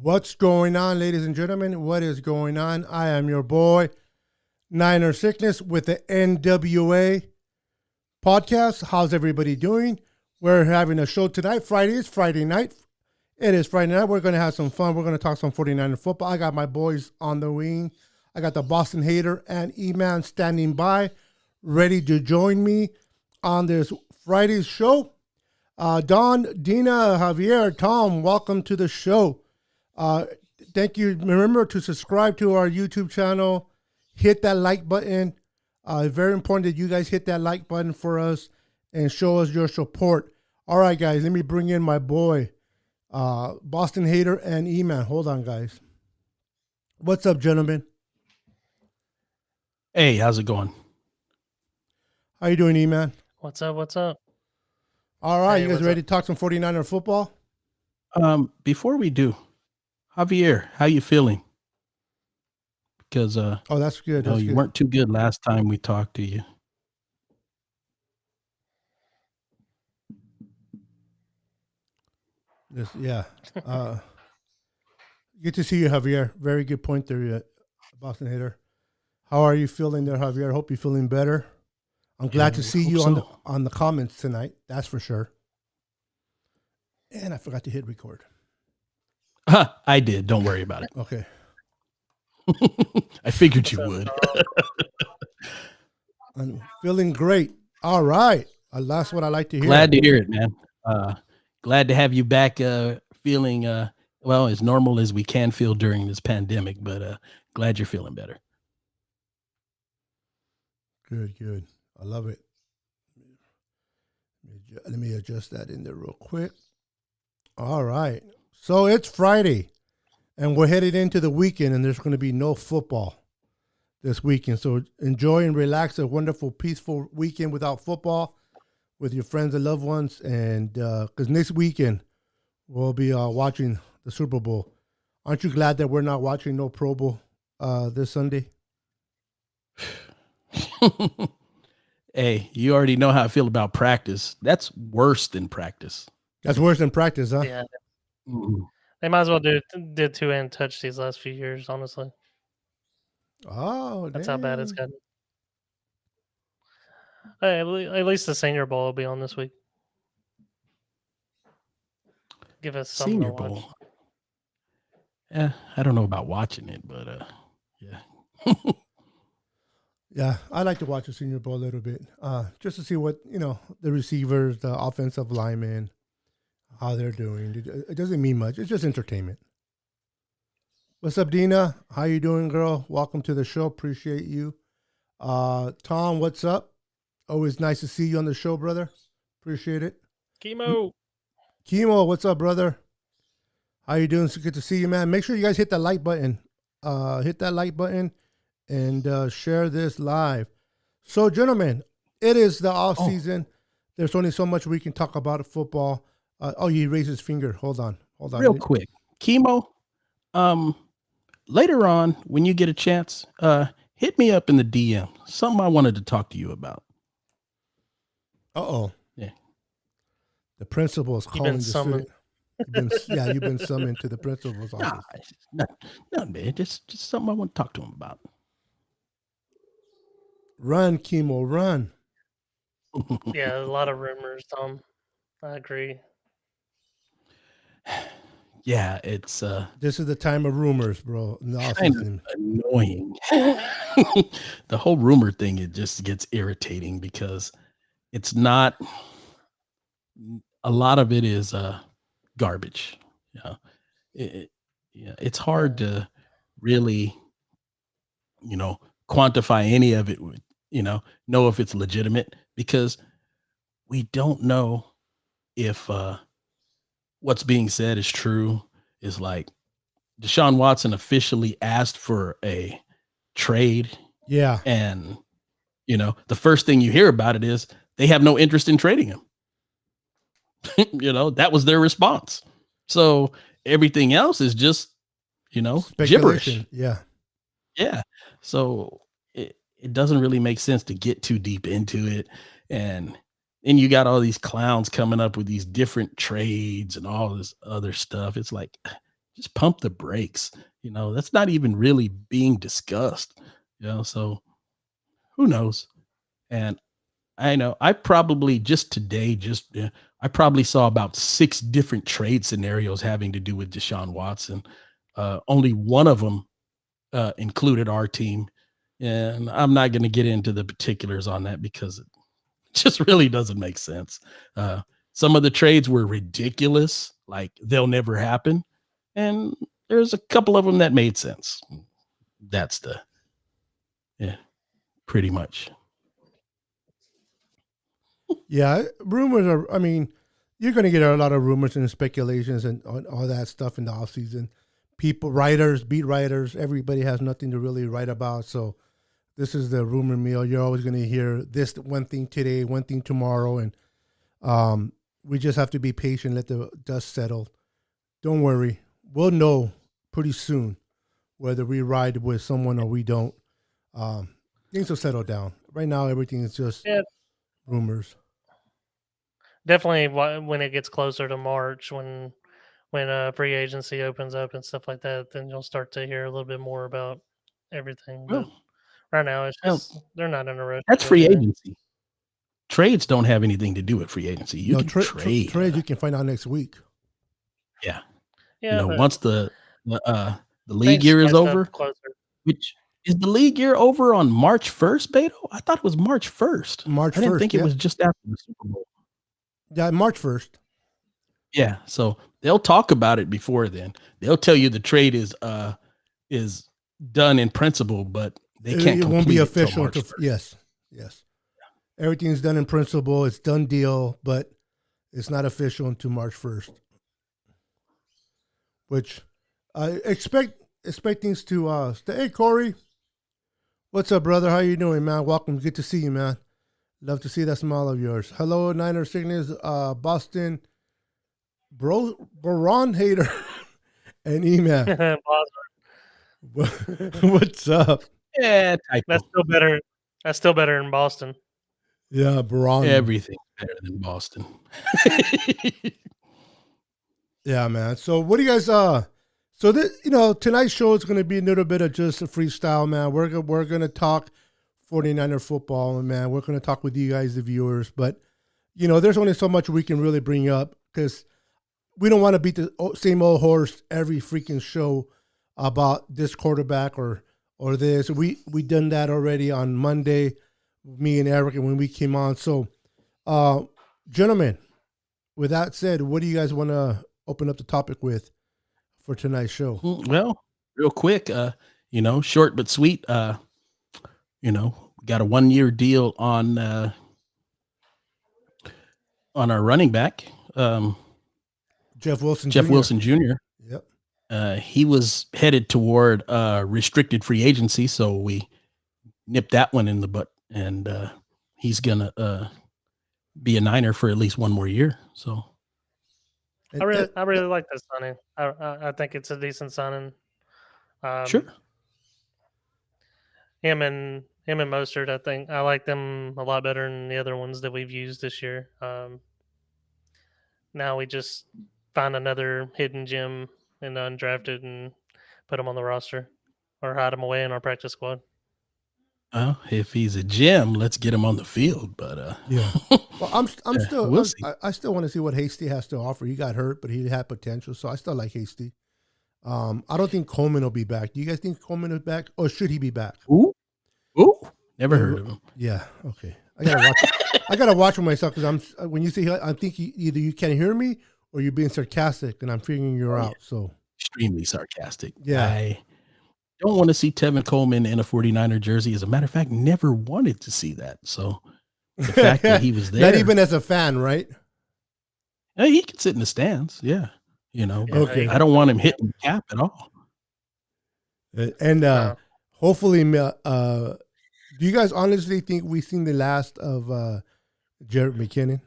What's going on, ladies and gentlemen? What is going on? I am your boy, Niner Sickness, with the N.W.A. podcast. How's everybody doing? We're having a show tonight. Friday is Friday night. It is Friday night. We're going to have some fun. We're going to talk some 49er football. I got my boys on the wing. I got the Boston Hater and E-Man standing by, ready to join me on this Friday's show. Don, Dina, Javier, Tom, welcome to the show. Thank you. Remember to subscribe to our YouTube channel. Hit that like button. Very important that you guys hit that like button for us and show us your support. All right, guys, let me bring in my boy, Boston Hater and E-Man. Hold on, guys. What's up, gentlemen? Hey, how's it going? How you doing, E-Man? What's up? What's up? All right, Hey, you guys what's ready to talk some 49er football? Before we do, Javier, how you feeling? Because Oh, that's good. no, That's you good. weren't too good last time we talked to you. Yeah. Good to see you, Javier. Very good point there, Boston Hater. How are you feeling there, Javier? Hope you're feeling better. I'm glad to we see hope you so. on the comments tonight. That's for sure. And I forgot to hit record. I did. Don't worry about it. Okay. I figured you What's would. up, Tom? I'm feeling great. All right. That's what I like to hear. Glad to hear it, man. Glad to have you back feeling, well, as normal as we can feel during this pandemic, but glad you're feeling better. Good, good. I love it. Let me adjust that in there real quick. All right. So it's Friday, and we're headed into the weekend, and there's going to be no football this weekend. So enjoy and relax a wonderful, peaceful weekend without football with your friends and loved ones. And because next weekend we'll be watching the Super Bowl. Aren't you glad that we're not watching no Pro Bowl this Sunday? Hey, you already know how I feel about practice. That's worse than practice. That's worse than practice, huh? Yeah, Mhm. they might as well do two-hand touch these last few years. Honestly, Oh, that's how bad it's damn. gotten. Hey, at least the Senior Bowl will be on this week. Give us something Senior to watch. Bowl. I don't know about watching it, but yeah. Yeah, I like to watch the Senior Bowl a little bit, just to see what the receivers, the offensive linemen, how they're doing. It doesn't mean much. It's just entertainment. What's up, Dina? How you doing, girl? Welcome to the show. Appreciate you. Tom, what's up? Always nice to see you on the show, brother. Appreciate it. Chemo. Chemo, what's up, brother? How you doing? It's good to see you, man. Make sure you guys hit that like button. Hit that like button and share this live. So, gentlemen, it is the off season. There's only so much we can talk about football. He raised his finger. Hold on. Real quick. Chemo, later on, when you get a chance, hit me up in the DM. Something I wanted to talk to you about. Uh-oh. Yeah. The principal is calling the summoned. student. You've been summoned to the principal's office. No, man. Just something I want to talk to him about. Run, Chemo, run. Yeah, a lot of rumors, Tom. I agree. Yeah, it's This is the time of rumors, bro. In the off kind season. of annoying. The whole rumor thing, it just gets irritating because it's not a lot of it is garbage. Yeah, yeah, it's hard to really, you know, quantify any of it. Know if it's legitimate because we don't know if what's being said is true. Is like Deshaun Watson officially asked for a trade, Yeah. and the first thing you hear about it is they have no interest in trading him. That was their response. So everything else is just, gibberish. Speculation. Yeah. Yeah. So it doesn't really make sense to get too deep into it. And then you got all these clowns coming up with these different trades and all this other stuff. It's like, just pump the brakes. That's not even really being discussed. So who knows? And I know I probably just today, I probably saw about 6 different trade scenarios having to do with Deshaun Watson. Only one of them included our team. And I'm not going to get into the particulars on that because it just really doesn't make sense. Some of the trades were ridiculous, like they'll never happen. And there's a couple of them that made sense. That's yeah, pretty much. Yeah. Rumors are, I mean, you're going to get a lot of rumors and speculations and all that stuff in the off season. People, writers, beat writers, everybody has nothing to really write about. So this is the rumor mill. You're always going to hear this one thing today, one thing tomorrow. And we just have to be patient, let the dust settle. Don't worry. We'll know pretty soon whether we ride with someone or we don't. Things will settle down. Right now, everything is just rumors. Definitely when it gets closer to March, when free agency opens up and stuff like that, then you'll start to hear a little bit more about everything. But Well, right now, it's well, just they're not in a rush that's to do free anything. agency. Trades don't have anything to do with free agency. You No, can trade. trades you can find out next week. Yeah. Yeah, but Once the league things year is spiced up over, closer. which is the league year over on March 1st, Beto? I thought it was March 1st. March I didn't 1st, think it yeah. was just after the Super Bowl. Yeah, March 1st. Yeah, so they'll talk about it before then. They'll tell you the trade is done in principle, but they can't It won't be complete it till official March until 1st. yes. Everything's done in principle. It's done deal, but it's not official until March 1st. Which I expect things to stay. Hey Corey, what's up, brother? How you doing, man? Welcome. Good to see you, man. Love to see that smile of yours. Hello, Niner Sickness, Boston, Baron Hater, and E-Man. What's up? Yeah, typo. That's still better. That's still better in Boston. Yeah, Baron. Everything's better than Boston. Yeah, man. So what do you guys so this, tonight's show is going to be a little bit of just a freestyle, man. We're going to talk 49er football, and man, we're going to talk with you guys, the viewers, but there's only so much we can really bring up cuz we don't want to beat the same old horse every freaking show about this quarterback or this. We done that already on Monday, me and Eric, and when we came on. So, gentlemen, with that said, what do you guys want to open up the topic with for tonight's show? Well, real quick, short but sweet. We got a 1-year deal on our running back, Jeff Wilson Jr. Yep. He was headed toward restricted free agency, so we nipped that one in the butt, and he's gonna be a Niner for at least one more year. So I really like this signing. I think it's a decent signing. Sure. Him and Mostert, I think I like them a lot better than the other ones that we've used this year. Now we just find another hidden gem and undrafted and put him on the roster or hide him away in our practice squad. Well, if he's a gem, let's get him on the field. But yeah. Well, I'm still we'll see. I still want to see what Hasty has to offer. He got hurt, but he had potential, so I still like Hasty. I don't think Coleman will be back. Do you guys think Coleman is back, or should he be back? Ooh, never heard of him. Yeah, okay. I gotta watch. I gotta watch for myself because I'm when you say I think either you can't hear me or you're being sarcastic, and I'm figuring you're Oh, yeah. out. So Extremely sarcastic. yeah, I don't want to see Tevin Coleman in a 49er jersey. As a matter of fact, never wanted to see that. So the fact that he was not there, even as a fan, right? he could sit in the stands. Yeah. But Okay. I don't want him hitting the cap at all. And No. hopefully, do you guys honestly think we've seen the last of Jared McKinnon?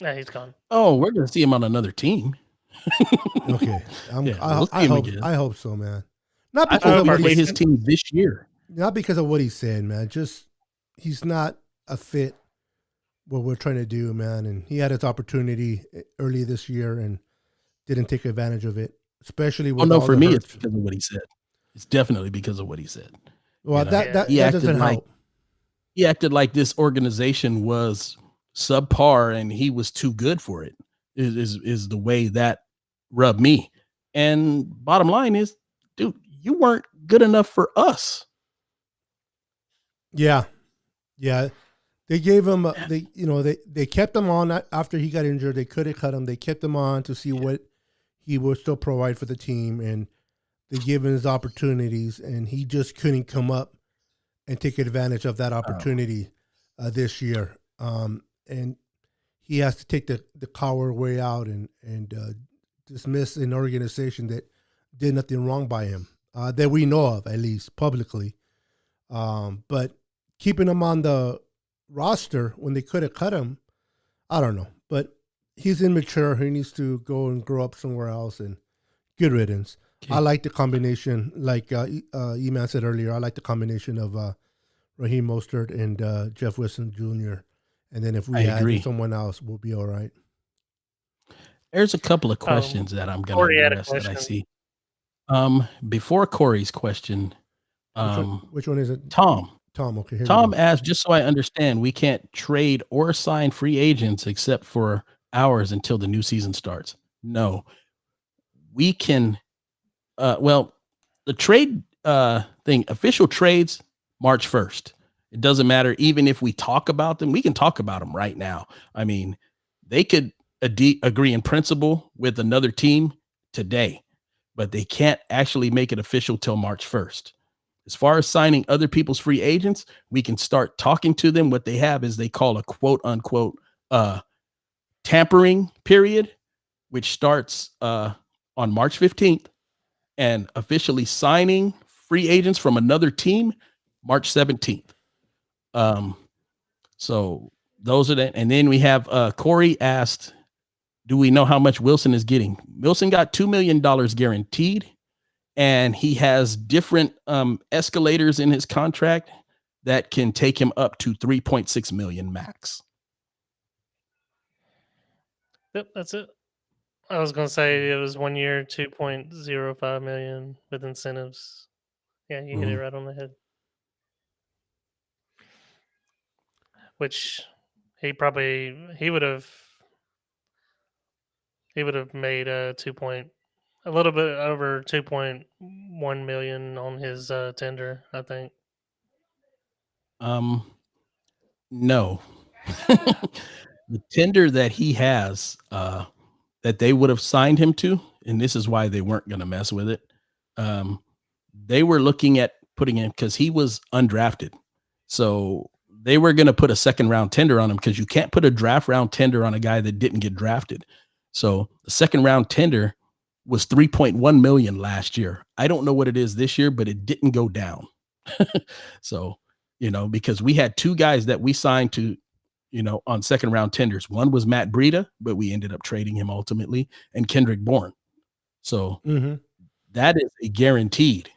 Yeah, he's gone. Oh, we're going to see him on another team. Okay, Yeah, we'll see him again. I hope so, man. Not I because hope of he what play he his team this year. not because of what he said, man. Just he's not a fit what we're trying to do, man. And he had his opportunity early this year and didn't take advantage of it, especially Oh with no, all for the me, hurts. it's because of what he said. It's definitely because of what he said. Well, that He acted doesn't like help. he acted like this organization was subpar and he was too good for it. Is the way that rubbed me. And bottom line is, dude, you weren't good enough for us. Yeah, yeah. They gave him they kept him on after he got injured. They could have cut him. They kept him on to see what he would still provide for the team, and they gave him his opportunities, and he just couldn't come up and take advantage of that opportunity this year. And he has to take the coward way out and dismiss an organization that did nothing wrong by him that we know of, at least publicly. But keeping him on the roster when they could have cut him, I don't know. But he's immature. He needs to go and grow up somewhere else. And good riddance. Okay. I like the combination, like E-Man said earlier. I like the combination of Raheem Mostert and Jeff Wilson Jr. And then if we add someone else, we'll be all right. There's a couple of questions that I'm going to address that I see. Before Corey's question, which one is it? Tom, okay. Tom asked, just so I understand, we can't trade or sign free agents except for ours until the new season starts. No, we can. Well, the trade thing, official trades, March 1st. It doesn't matter. Even if we talk about them, we can talk about them right now. I mean, they could agree in principle with another team today, but they can't actually make it official till March 1st. As far as signing other people's free agents, we can start talking to them. What they have is they call a quote unquote tampering period, which starts on March 15th, and officially signing free agents from another team March 17th. So those are that. And then we have Corey asked, do we know how much Wilson is getting? Wilson got $2 million guaranteed, and he has different escalators in his contract that can take him up to 3.6 million max. Yep, that's it. I was going to say it was 1 year, 2.05 million with incentives. Yeah, you hit it right on the head. Which he would have made a little bit over 2.1 million on his tender, I think. No. The tender that he has that they would have signed him to, and this is why they weren't going to mess with it. They were looking at putting him because he was undrafted. So they were going to put a second round tender on him because you can't put a draft round tender on a guy that didn't get drafted. So the second round tender was 3.1 million last year. I don't know what it is this year, but it didn't go down. So, because we had two guys that we signed to, on second round tenders. One was Matt Breida, but we ended up trading him ultimately, and Kendrick Bourne. So that is a guaranteed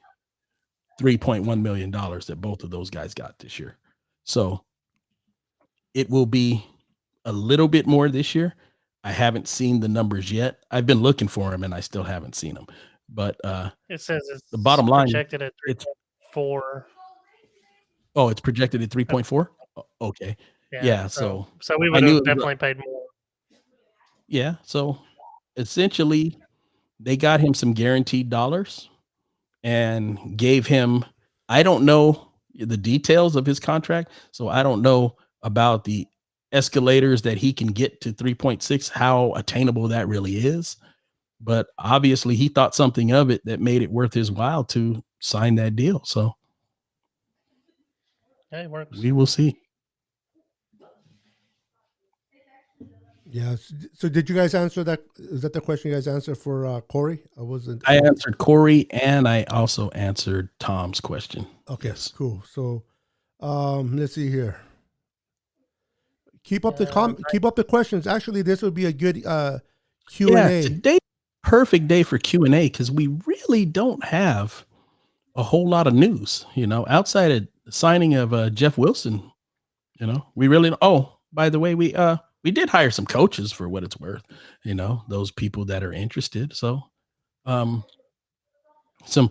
$3.1 million that both of those guys got this year. So it will be a little bit more this year. I haven't seen the numbers yet. I've been looking for them and I still haven't seen them. But it says it's the bottom line projected at 3.4. Oh, it's projected at 3.4. Okay. Yeah. So we would have definitely paid more. Yeah. So essentially, they got him some guaranteed dollars and gave him. I don't know the details of his contract, so I don't know about the escalators that he can get to 3.6, how attainable that really is. But obviously, he thought something of it that made it worth his while to sign that deal. So Yeah, it works. we will see. Yeah. So did you guys answer that? Is that the question you guys answered for Corey? I wasn't. I answered Corey, and I also answered Tom's question. Okay, Yes. cool. So let's see here. Keep up the questions. Actually, this would be a good Q and A. Today, perfect day for Q&A because we really don't have a whole lot of news, outside of the signing of Jeff Wilson. We really. Oh, by the way, we did hire some coaches for what it's worth. Those people that are interested. So, some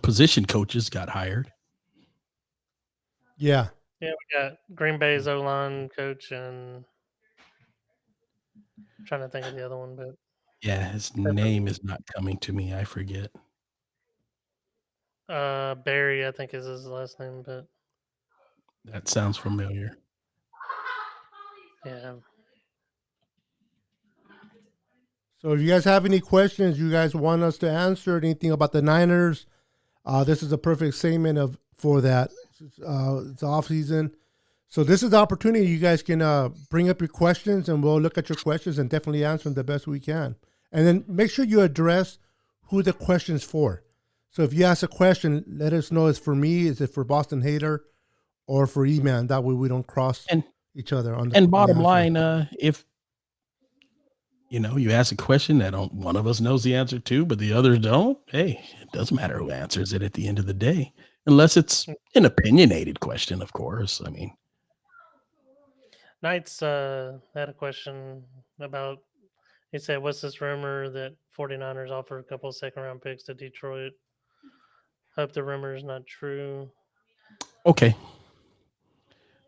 position coaches got hired. Yeah. Yeah, we got Green Bay's O-line coach, and I'm trying to think of the other one, but Yeah, his name is not coming to me. I forget. Barry, I think is his last name, but That sounds familiar. yeah. So if you guys have any questions you guys want us to answer, anything about the Niners, this is a perfect segment for that. It's off season. So this is the opportunity. You guys can bring up your questions, and we'll look at your questions and definitely answer them the best we can. And then make sure you address who the question's for. So if you ask a question, let us know it's for me, is it for Boston Hater, or for E-Man. That way we don't cross each other on the. And bottom line, if you ask a question that one of us knows the answer to, but the others don't, hey, it doesn't matter who answers it at the end of the day, unless it's an opinionated question, of course. I mean, Knights had a question about, he said, what's this rumor that 49ers offer a couple of second-round picks to Detroit? Hope the rumor is not true. Okay.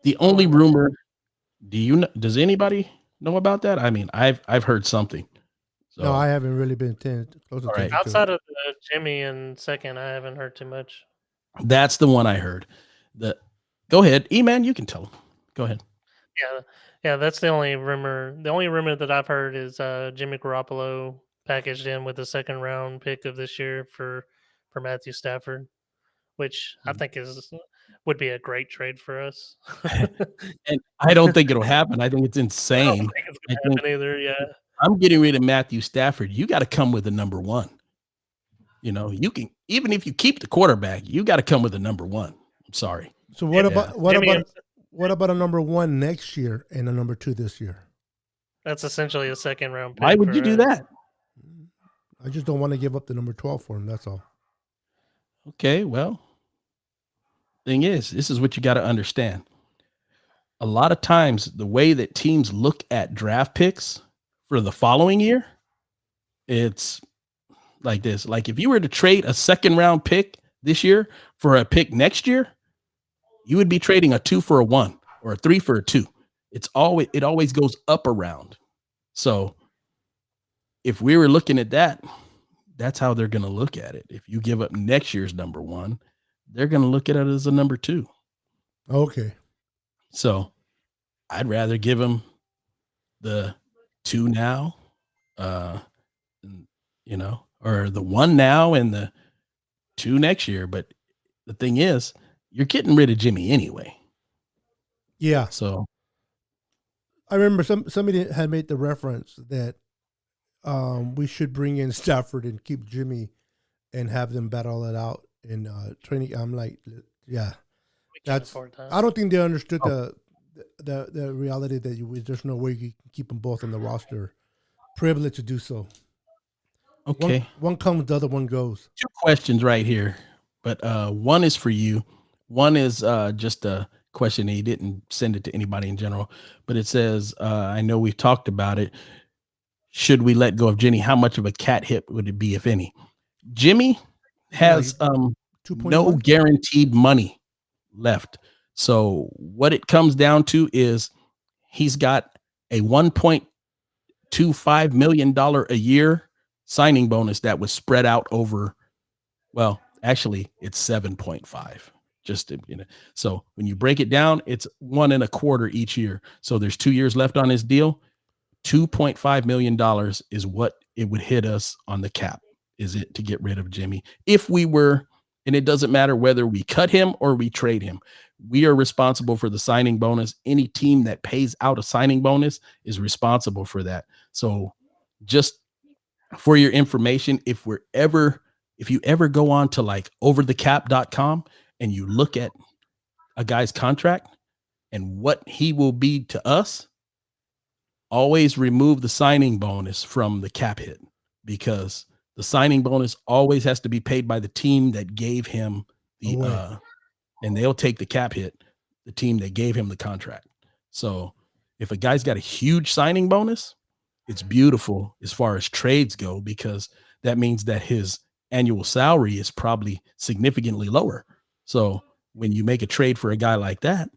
The only rumor, does anybody know about that? I mean, I've heard something. So. No, I haven't really been close attention to outside of Jimmy and second, I haven't heard too much. That's the one I heard. Go ahead, E-Man, you can tell them. Go ahead. Yeah, that's the only rumor. The only rumor that I've heard is Jimmy Garoppolo packaged in with the second round pick of this year for Matthew Stafford, which I think would be a great trade for us. And I don't think it'll happen. I think it's insane. I don't think it's going to happen either. Yeah, I'm getting rid of Matthew Stafford. You got to come with a number one. You can, even if you keep the quarterback, you got to come with a number one. I'm sorry. So what about a number one next year and a number two this year? That's essentially a second round pick. Why would you do that? I just don't want to give up the number 12 for him. That's all. Okay, well, thing is, this is what you got to understand. A lot of times, the way that teams look at draft picks for the following year, it's like this. Like if you were to trade a second round pick this year for a pick next year, you would be trading a 2 for a 1 or a 3 for a 2. It always goes up around. So if we were looking at that, that's how they're going to look at it. If you give up next year's number 1, they're going to look at it as a number 2. Okay. So I'd rather give them the 2 now, or the 1 now and the 2 next year. But the thing is, you're getting rid of Jimmy anyway. Yeah. So I remember somebody had made the reference that we should bring in Stafford and keep Jimmy and have them battle it out in training. I'm like, yeah, I don't think they understood the reality that there's no way you can keep them both on the roster. Privilege to do so. Okay. One comes, the other one goes. 2 questions right here, but one is for you. One is just a question. He didn't send it to anybody in general, but it says, I know we've talked about it. Should we let go of Jimmy? How much of a cat hit would it be, if any? Jimmy has no guaranteed money left. So what it comes down to is he's got a $1.25 million a year signing bonus that was spread out over, well, actually it's 7.5. So when you break it down, it's 1.25 each year. So there's 2 years left on his deal. $2.5 million is what it would hit us on the cap. Is it to get rid of Jimmy? If we were, and it doesn't matter whether we cut him or we trade him, we are responsible for the signing bonus. Any team that pays out a signing bonus is responsible for that. So just for your information, if you ever go on to like overthecap.com and you look at a guy's contract and what he will be to us, always remove the signing bonus from the cap hit, because the signing bonus always has to be paid by the team that gave him the and they'll take the cap hit, the team that gave him the contract. So if a guy's got a huge signing bonus, it's beautiful as far as trades go, because that means that his annual salary is probably significantly lower. So when you make a trade for a guy like that,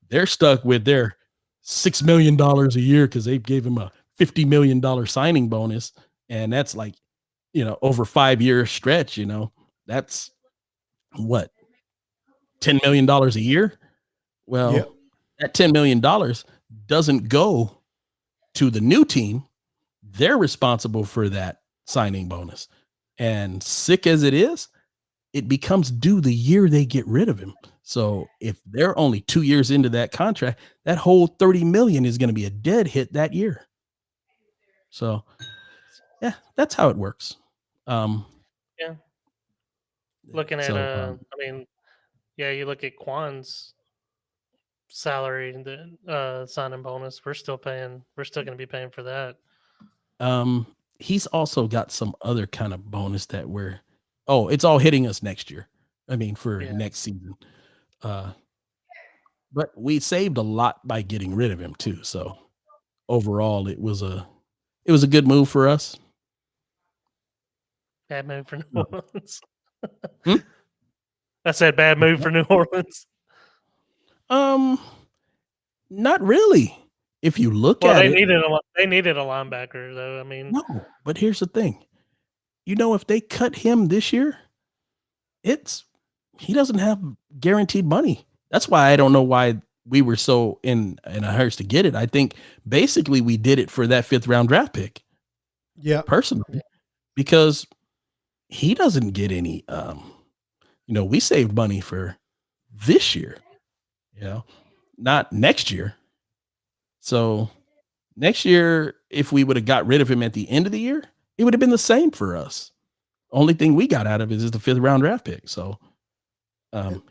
they're stuck with their $6 million a year because they gave him a $50 million signing bonus. And that's like, over 5-year stretch, that's what, $10 million a year. Well, that $10 million doesn't go to the new team. They're responsible for that signing bonus. And sick as it is, it becomes due the year they get rid of him. So if they're only 2 years into that contract, that whole $30 million is going to be a dead hit that year. So yeah, that's how it works. Yeah. Looking at, you look at Quan's salary, the signing bonus. We're still going to be paying for that. He's also got some other kind of bonus that it's all hitting us next year. For next season. But we saved a lot by getting rid of him too. So overall, it was a good move for us. Bad move for New Orleans. I said bad move for New Orleans. Not really. If you look at they it, they needed a linebacker though. No. But here's the thing. If they cut him this year, he doesn't have guaranteed money. That's why I don't know why we were so in a hurry to get it. I think basically we did it for that 5th round draft pick. Yeah, personally, because he doesn't get any. We saved money for this year, not next year. So next year, if we would have got rid of him at the end of the year, it would have been the same for us. Only thing we got out of it is the 5th round draft pick. So,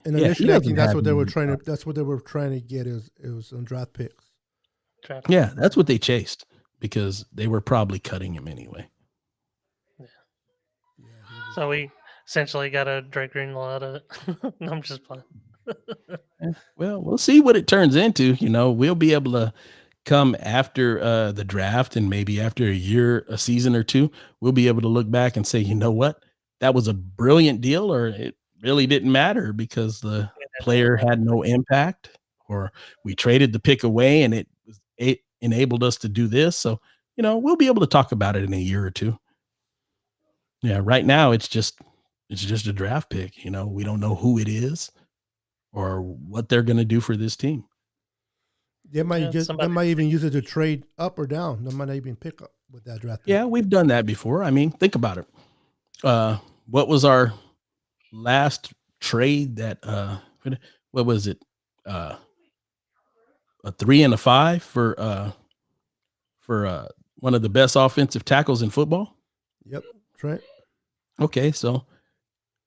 initially, I think that's what they were trying to. That's what they were trying to get. It was some draft picks. Yeah, that's what they chased, because they were probably cutting him anyway. Yeah. So we essentially got a Drake Greenlaw out of it. I'm just playing. Well, we'll see what it turns into. We'll be able to come after the draft, and maybe after a season or two, we'll be able to look back and say, you know what, that was a brilliant deal, or it really didn't matter because the player had no impact, or we traded the pick away and it enabled us to do this. So, we'll be able to talk about it in a year or two. Yeah. Right now it's just a draft pick. We don't know who it is or what they're going to do for this team. They might even use it to trade up or down. They might not even pick up with that draft pick. Yeah, we've done that before. Think about it. What was our last trade that what was it? A 3 and a 5 for one of the best offensive tackles in football. Yep, that's right. Okay, so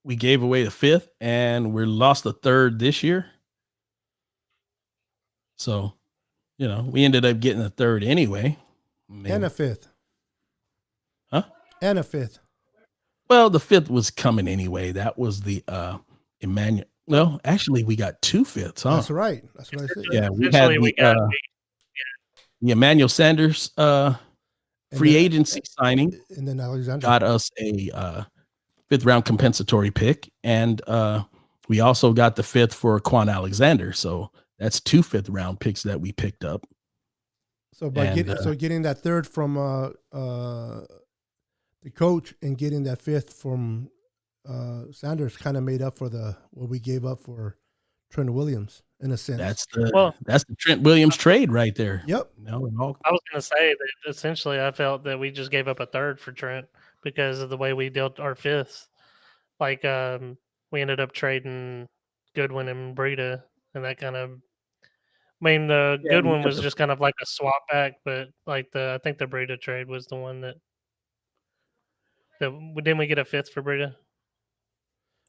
we gave away the 5th and we lost the 3rd this year. So, we ended up getting the 3rd anyway. And a 5th. Huh? And a 5th. Well, the 5th was coming anyway. That was the Emmanuel. Well, actually, we got 2 5ths, huh? That's right. That's what I said. Yeah, we had the Emmanuel Sanders free agency signing, and then Alexander got us a 5th round compensatory pick, and we also got the 5th for Quan Alexander. So that's 2 5th round picks that we picked up. So getting that 3rd from the coach and getting that 5th from Sanders kind of made up for what we gave up for Trent Williams in a sense. Well, that's the Trent Williams trade right there. Yep. No, it all I was going to say that essentially I felt that we just gave up a third for Trent because of the way we dealt our fifth. Like, we ended up trading Goodwin and Breida, and that kind of. I mean, the Yeah, we Goodwin got was just kind of like a swap back, but like I think the Breida trade was the one that didn't we get a fifth for Breida?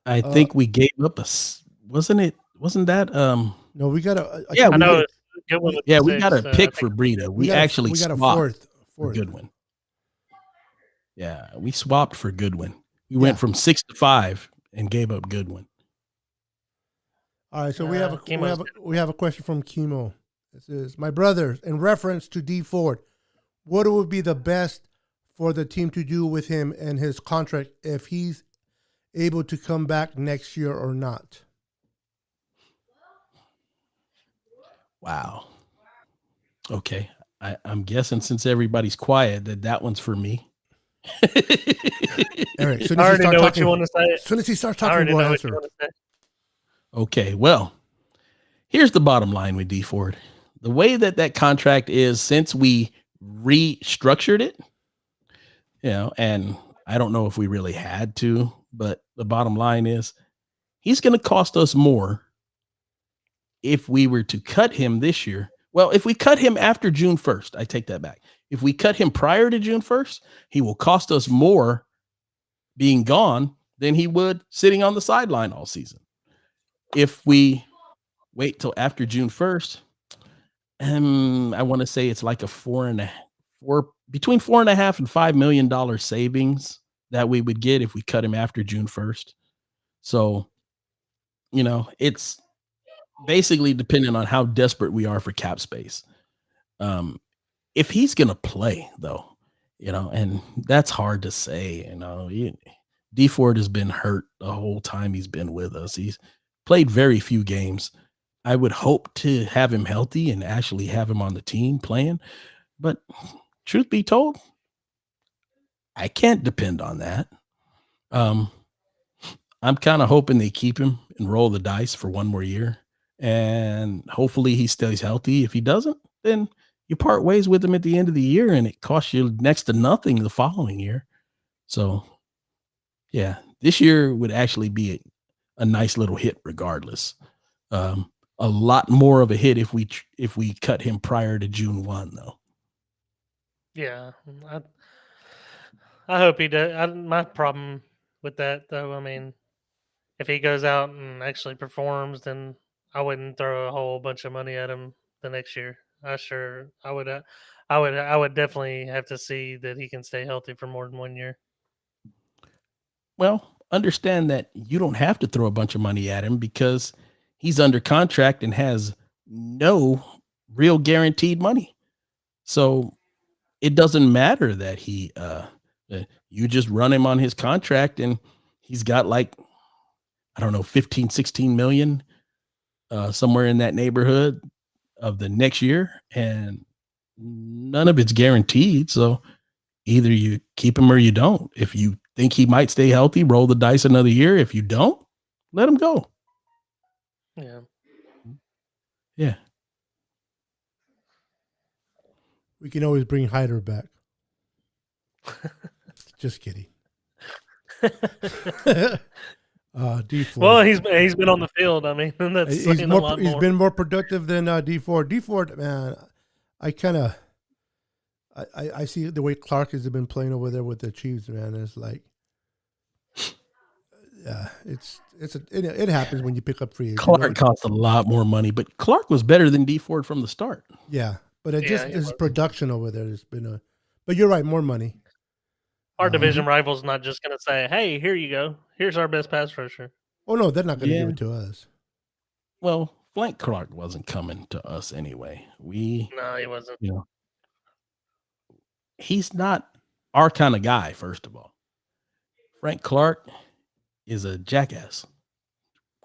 I Uh, think we gave up wasn't that no, we got a. yeah, I we know did. Goodwin was Yeah, the we got a sixth. I pick think for Breida. We got actually we got a swapped for fourth. Goodwin. Yeah, we swapped for Goodwin. We Yeah. went from 6 to 5 and gave up Goodwin. All right, so we have Chemo's a question from Chemo. This is my brother in reference to D Ford. What would be the best for the team to do with him and his contract if he's able to come back next year or not? Wow. Okay. I'm guessing since everybody's quiet that one's for me. Eric, as soon I as he already starts know what talking, you want to say. as soon as he starts I talking, already we'll know what you answer. want to say. Okay, well, here's the bottom line with D Ford. The way that contract is, since we restructured it, and I don't know if we really had to, but the bottom line is he's going to cost us more if we were to cut him this year. Well, if we cut him after June 1st, I take that back. If we cut him prior to June 1st, he will cost us more being gone than he would sitting on the sideline all season. If we wait till after June 1st, I want to say it's like between $4.5 and $5 million savings that we would get if we cut him after June 1st. So, it's basically depending on how desperate we are for cap space. If he's going to play though, and that's hard to say, D Ford has been hurt the whole time he's been with us. He's played very few games. I would hope to have him healthy and actually have him on the team playing. But truth be told, I can't depend on that. I'm kind of hoping they keep him and roll the dice for one more year. And hopefully he stays healthy. If he doesn't, then you part ways with him at the end of the year and it costs you next to nothing the following year. So, yeah, this year would actually be a nice little hit regardless. A lot more of a hit if we cut him prior to June 1, though. Yeah, I hope he does. My problem with that, though, I mean, if he goes out and actually performs, then I wouldn't throw a whole bunch of money at him the next year. I would. I would definitely have to see that he can stay healthy for more than 1 year. Well, understand that you don't have to throw a bunch of money at him because he's under contract and has no real guaranteed money. So it doesn't matter that you just run him on his contract and he's got like, I don't know, 15, 16 million somewhere in that neighborhood of the next year. And none of it's guaranteed. So either you keep him or you don't. If you think he might stay healthy, roll the dice another year. If you don't, let him go. Yeah. Yeah. We can always bring Hyder back. Just kidding. D Ford. Well, he's been on the field. I mean, that's he's saying a lot he's more. been more productive than D Ford. D Ford, man, I see the way Clark has been playing over there with the Chiefs, man. It's like, yeah, it happens when you pick up free agent. Clark costs a lot more money, but Clark was better than D Ford from the start. Yeah, but his production over there has been but you're right, more money. Our division rival's not just going to say, "Hey, here you go. Here's our best pass rusher." Oh no, they're not going to give it to us. Well, Frank Clark wasn't coming to us anyway. No, he wasn't. He's not our kind of guy. First of all, Frank Clark is a jackass.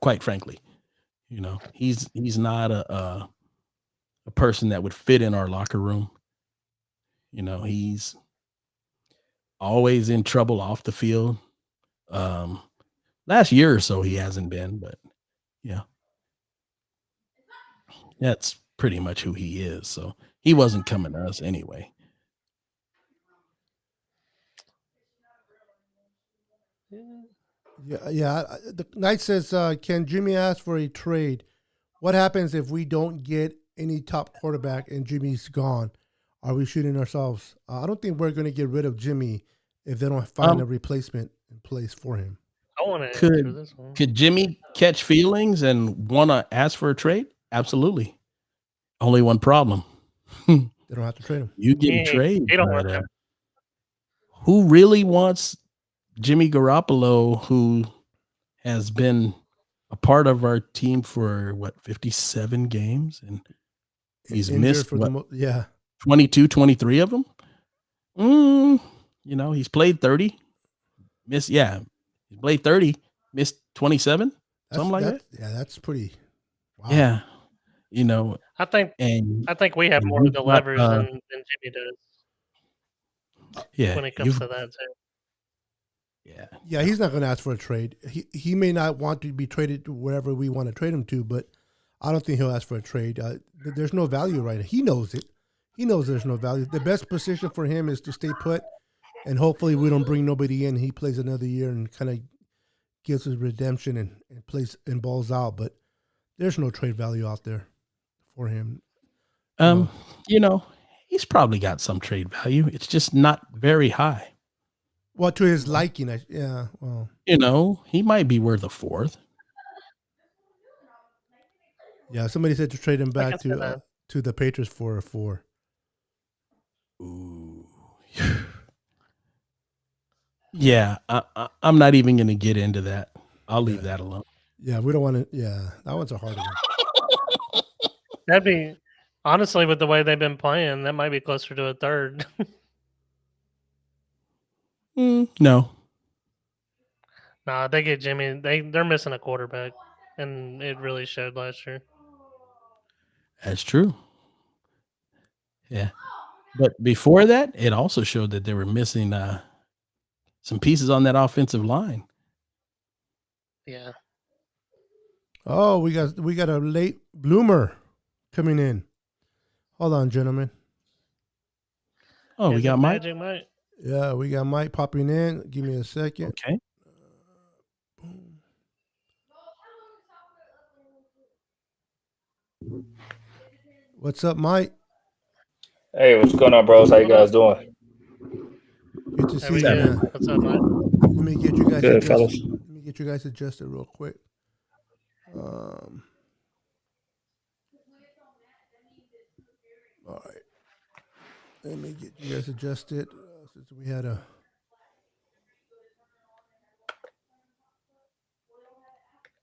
Quite frankly, he's not a person that would fit in our locker room. He's always in trouble off the field. Last year or so he hasn't been, but yeah, that's pretty much who he is. So he wasn't coming to us anyway. Yeah. The Knight says, can Jimmy ask for a trade? What happens if we don't get any top quarterback and Jimmy's gone? Are we shooting ourselves? I don't think we're going to get rid of Jimmy if they don't find a replacement in place for him. I want to answer this one. Could Jimmy catch feelings and want to ask for a trade? Absolutely. Only one problem. They don't have to trade him. You get a trade. They don't have to. Who really wants Jimmy Garoppolo, who has been a part of our team for 57 games, and he's Injured missed for 22, 23 of them. He's played 30. He played 30, missed 27, something like that. Yeah, that's pretty. Wow. Yeah, I think we have more of the leverage than Jimmy does. Yeah, when it comes to that too. Yeah, he's not going to ask for a trade. He may not want to be traded to wherever we want to trade him to, but I don't think he'll ask for a trade. There's no value right now. He knows it. He knows there's no value. The best position for him is to stay put, and hopefully we don't bring nobody in. He plays another year and kind of gives his redemption and plays and balls out. But there's no trade value out there for him. He's probably got some trade value. It's just not very high. Well, to his liking, well, he might be worth a fourth. Yeah, somebody said to trade him back to the Patriots for a 4. Ooh. Yeah, I'm not even going to get into that. I'll leave that alone. Yeah, we don't want to. Yeah, that one's a hard one. That'd be, honestly, with the way they've been playing, that might be closer to a third. No. Nah, they get Jimmy. They're missing a quarterback, and it really showed last year. That's true. Yeah. But before that, it also showed that they were missing some pieces on that offensive line. Yeah. Oh, we got a late bloomer coming in. Hold on, gentlemen. Oh, we got Mike? Yeah, we got Mike popping in. Give me a second. Okay. What's up, Mike? Hey, what's going on, bros? How you guys doing? Good to see you, man. What's up, Mike? Let me get you guys Good, adjusted. fellas. Let me get you guys adjusted real quick. All right. Let me get you guys adjusted since we had a.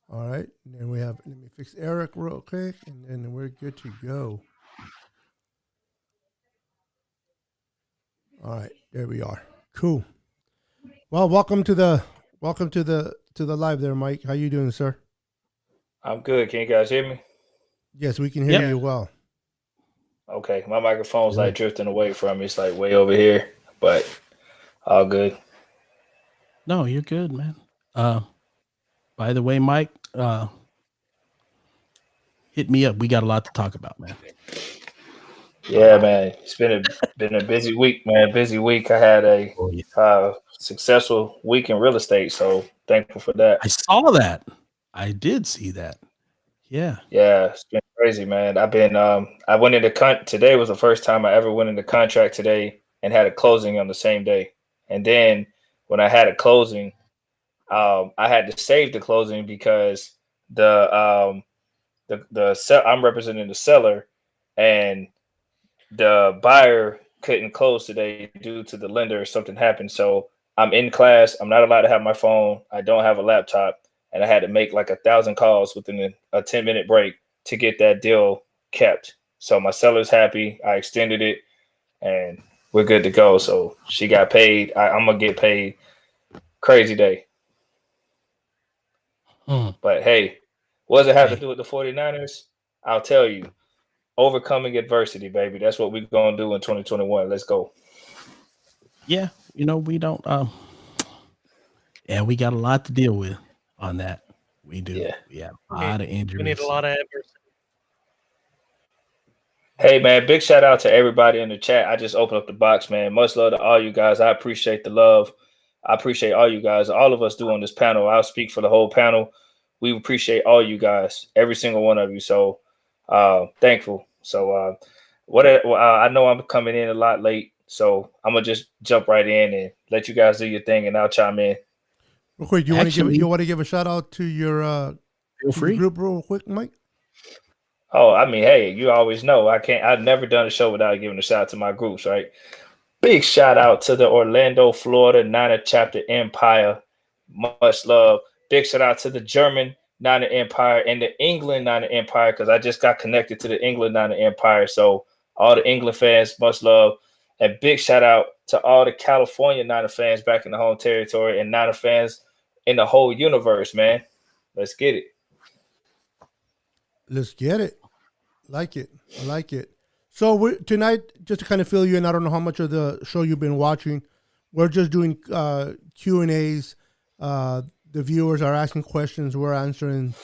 All right. And then we have, let me fix Eric real quick, and then we're good to go. All right. There we are. Cool. Well, welcome to the live there, Mike. How you doing, sir? I'm good. Can you guys hear me? Yes, we can hear you well. Okay. My microphone's like drifting away from me. It's like way over here, but all good. No, you're good, man. By the way, Mike, hit me up. We got a lot to talk about, man. Yeah, man. It's been a busy week, man. Busy week. I had a successful week in real estate, so thankful for that. I saw that. I did see that. Yeah. Yeah, it's been crazy, man. I've been I went into today was the first time I ever went into contract today and had a closing on the same day. And then when I had a closing, I had to save the closing because I'm representing the seller, and the buyer couldn't close today due to the lender or something happened. So I'm in class. I'm not allowed to have my phone. I don't have a laptop, and I had to make like 1,000 calls within a 10-minute break to get that deal kept. So my seller's happy. I extended it, and we're good to go. So she got paid. I'm gonna get paid. Crazy day. But hey, what does it have to do with the 49ers? I'll tell you. Overcoming adversity, baby. That's what we're going to do in 2021. Let's go. Yeah. We don't. We got a lot to deal with. on that. We do. Yeah. We have a lot of injuries. We need a lot of adversity. Hey man, big shout out to everybody in the chat. I just opened up the box, man. Much love to all you guys. I appreciate the love. I appreciate all you guys. All of us do on this panel. I'll speak for the whole panel. We appreciate all you guys, every single one of you. So thankful. So I know I'm coming in a lot late, so I'm gonna just jump right in and let you guys do your thing, and I'll chime in. Real quick, you want to give a shout out to your Feel free. group real quick, Mike? Oh, I mean, hey, you always know I've never done a show without giving a shout out to my groups, right? Big shout out to the Orlando, Florida Niner Chapter Empire. Much love. Big shout out to the German Niner Empire and the England Niner Empire, because I just got connected to the England Niner Empire. So all the England fans, much love. And big shout out to all the California Niner fans back in the home territory and Niner fans in the whole universe, man. Let's get it. Let's get it. Like it. I like it. So tonight, just to kind of fill you in, I don't know how much of the show you've been watching. We're just doing Q&As. The viewers are asking questions. We're answering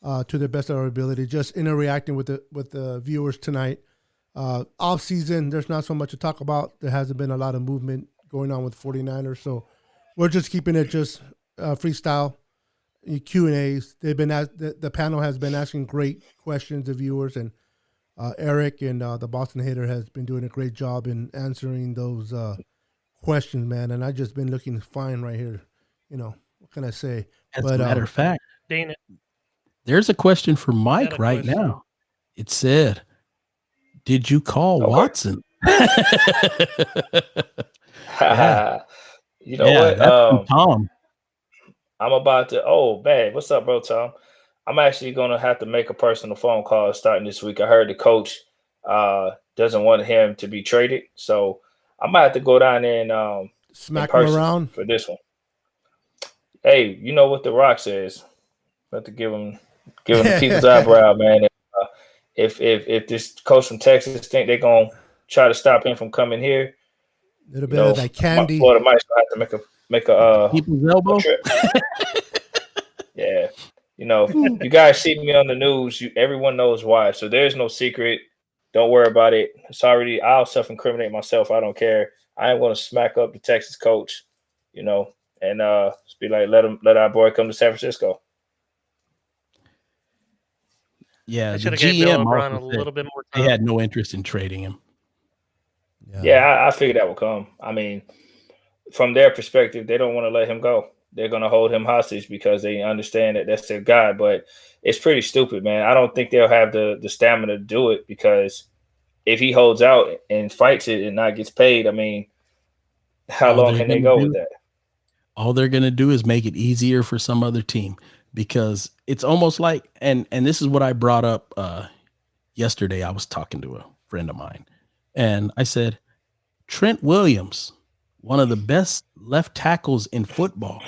to the best of our ability, just interacting with the viewers tonight. Off season, there's not so much to talk about. There hasn't been a lot of movement going on with 49ers, so we're just keeping it just freestyle. Q&As. The panel has been asking great questions to viewers, and Eric and the Boston Hater has been doing a great job in answering those questions, man. And I've just been looking fine right here. You know, what can I say? As a matter of fact, Dana, there's a question for Mike right now. It said, "Did you call Watson?" Yeah. You know what? That's Tom. I'm about to. Oh, man. What's up, bro, Tom? I'm actually going to have to make a personal phone call starting this week. I heard the coach doesn't want him to be traded. So I might have to go down there and smack him around for this one. Hey, you know what The Rock says? I have to give him the people's eyebrow, man. If this coach from Texas think they're going to try to stop him from coming here, a little bit of that candy. Florida might have to make a people's elbow. Trip. Yeah. You know, you guys see me on the news. Everyone knows why. So there's no secret. Don't worry about it. It's already. I'll self-incriminate myself. I don't care. I ain't going to smack up the Texas coach, you know, and just be like, let our boy come to San Francisco. Yeah, should the have gave Bill GM O'Brien a also said little bit more time. they had no interest in trading him. Yeah, I figured that would come. I mean, from their perspective, they don't want to let him go. They're going to hold him hostage because they understand that that's their guy. But it's pretty stupid, man. I don't think they'll have the stamina to do it, because if he holds out and fights it and not gets paid, I mean, how long can they go with that? All they're going to do is make it easier for some other team, because it's almost like, and this is what I brought up yesterday. I was talking to a friend of mine, and I said, Trent Williams, one of the best left tackles in football,